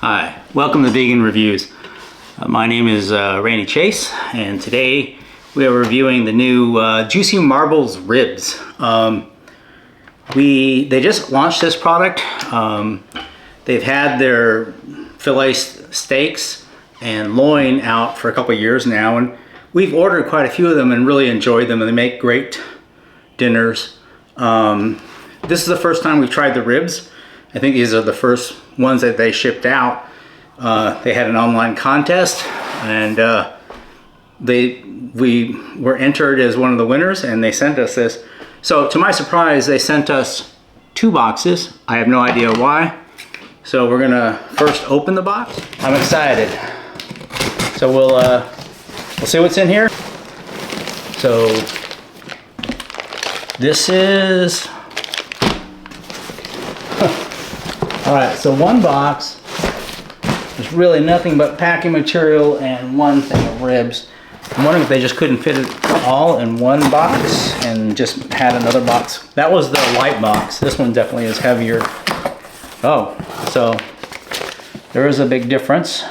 Hi, welcome to Vegan Reviews. My name is Randy Chase, and today we are reviewing the new Juicy Marbles ribs. They just launched this product. They've had their filet steaks and loin out for a couple years now, and we've ordered quite a few of them and really enjoyed them, and they make great dinners. This is the first time we've tried the ribs. I think these are the first ones that they shipped out. They had an online contest, and we were entered as one of the winners, and they sent us this. So to my surprise, they sent us 2 boxes. I have no idea why. So we're gonna first open the box. I'm excited. So we'll see what's in here. So this is all right, so one box, there's really nothing but packing material and one thing of ribs. I'm wondering if they just couldn't fit it all in one box and just had another box. That was the light box. This one definitely is heavier. Oh, so there is a big difference.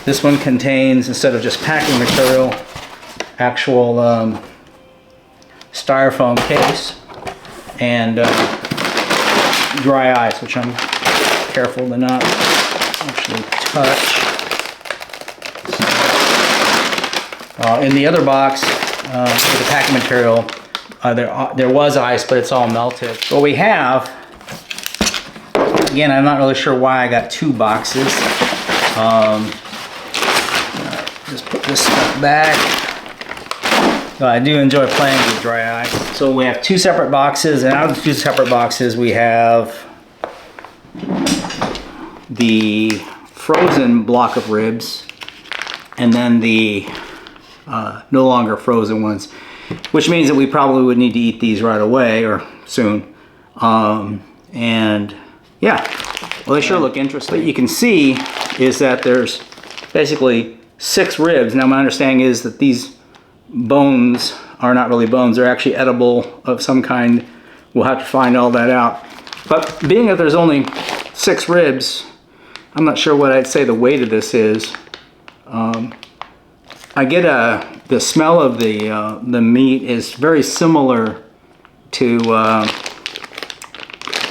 This one contains, instead of just packing material, actual styrofoam case and dry ice, which I'm careful to not actually touch. In the other box, with the packing material, there was ice, but it's all melted. What we have, again, I'm not really sure why I got 2 boxes. Just put this stuff back. I do enjoy playing with dry ice. So we have 2 separate boxes, and out of the 2 separate boxes we have the frozen block of ribs and then the no longer frozen ones, which means that we probably would need to eat these right away or soon. And yeah, well, they sure look interesting. What you can see is that there's basically 6 ribs. Now my understanding is that these bones are not really bones, they're actually edible of some kind. We'll have to find all that out. But being that there's only 6 ribs, I'm not sure what I'd say the weight of this is. I get the smell of the meat is very similar to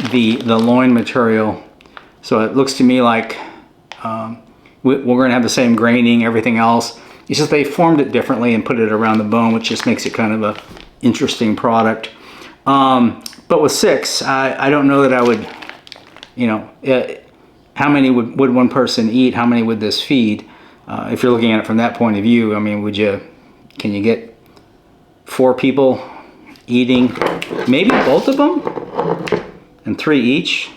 the loin material. So it looks to me like we're gonna have the same graining, everything else. It's just they formed it differently and put it around the bone, which just makes it kind of a interesting product. But with 6, I don't know that I would, you know, how many would one person eat? How many would this feed? If you're looking at it from that point of view, I mean, can you get 4 people eating maybe both of them? And 3 each?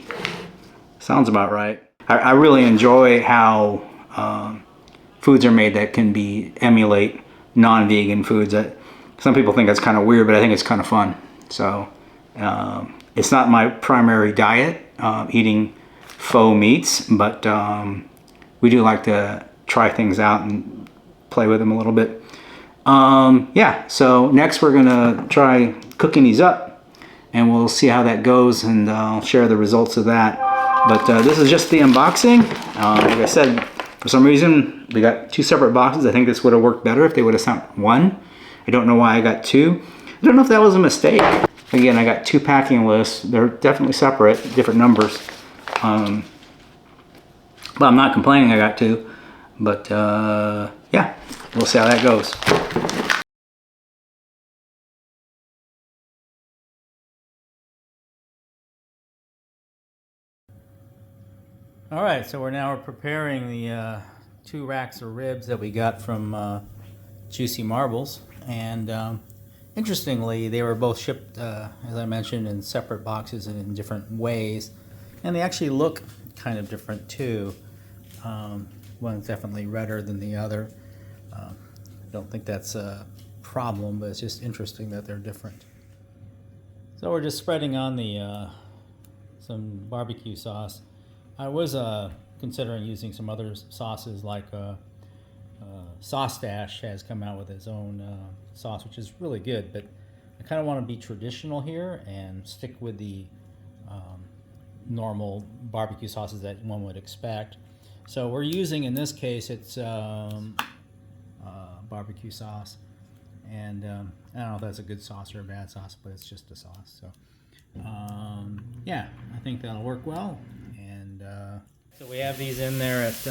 Sounds about right. I really enjoy how foods are made that can emulate non-vegan foods. Some people think that's kind of weird, but I think it's kind of fun. So it's not my primary diet, eating faux meats, but we do like to try things out and play with them a little bit. Yeah, so next we're gonna try cooking these up, and we'll see how that goes, and I'll share the results of that. But this is just the unboxing. Like I said, for some reason, we got 2 separate boxes. I think this would have worked better if they would have sent 1. I don't know why I got 2. I don't know if that was a mistake. Again, I got 2 packing lists. They're definitely separate, different numbers. But I'm not complaining I got 2. But yeah, we'll see how that goes. All right, so we're now preparing the 2 racks of ribs that we got from Juicy Marbles, and interestingly, they were both shipped, as I mentioned, in separate boxes and in different ways, and they actually look kind of different too. One's definitely redder than the other. I don't think that's a problem, but it's just interesting that they're different. So we're just spreading on the some barbecue sauce. I was considering using some other sauces, like Sauce Dash has come out with its own sauce, which is really good, but I kind of want to be traditional here and stick with the normal barbecue sauces that one would expect. So we're using, in this case, it's barbecue sauce. And I don't know if that's a good sauce or a bad sauce, but it's just a sauce. So yeah, I think that'll work well. And so we have these in there at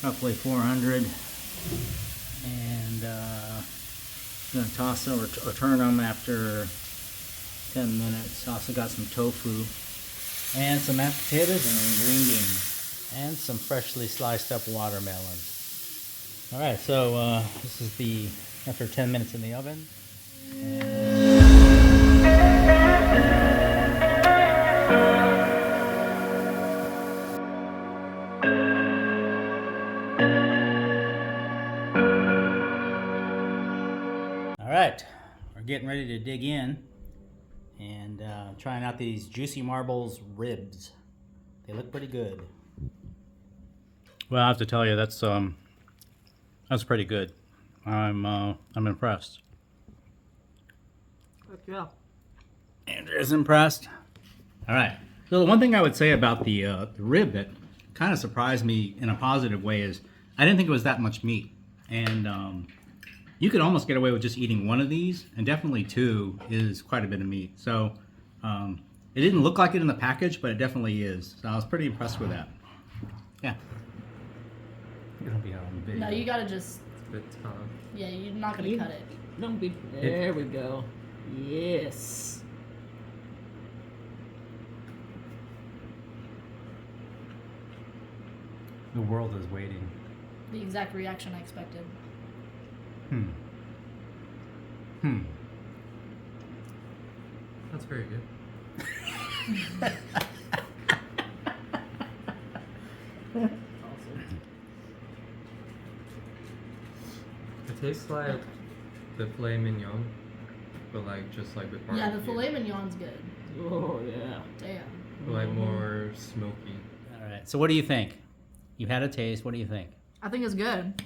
roughly 400. And gonna toss them or turn them after 10 minutes. Also got some tofu and some mashed potatoes and green beans and some freshly sliced up watermelon. All right, so this is the after 10 minutes in the oven. All right, we're getting ready to dig in and trying out these Juicy Marbles ribs. They look pretty good. Well, I have to tell you, that's pretty good. I'm impressed. Heck yeah. Andrea's impressed. All right. So the one thing I would say about the rib that kind of surprised me in a positive way is I didn't think it was that much meat, and you could almost get away with just eating one of these, and definitely two is quite a bit of meat. So it didn't look like it in the package, but it definitely is. So I was pretty impressed with that. Yeah. It'll be on video. No, you gotta just. It's tough. Yeah, you're not gonna cut it. Don't be. There we go. Yes. The world is waiting. The exact reaction I expected. That's very good. Awesome. It tastes like the filet mignon, but like just like with barbecue. Yeah, the filet mignon's good. Oh yeah. Damn. But like more smoky. All right. So what do you think? You had a taste. What do you think? I think it's good.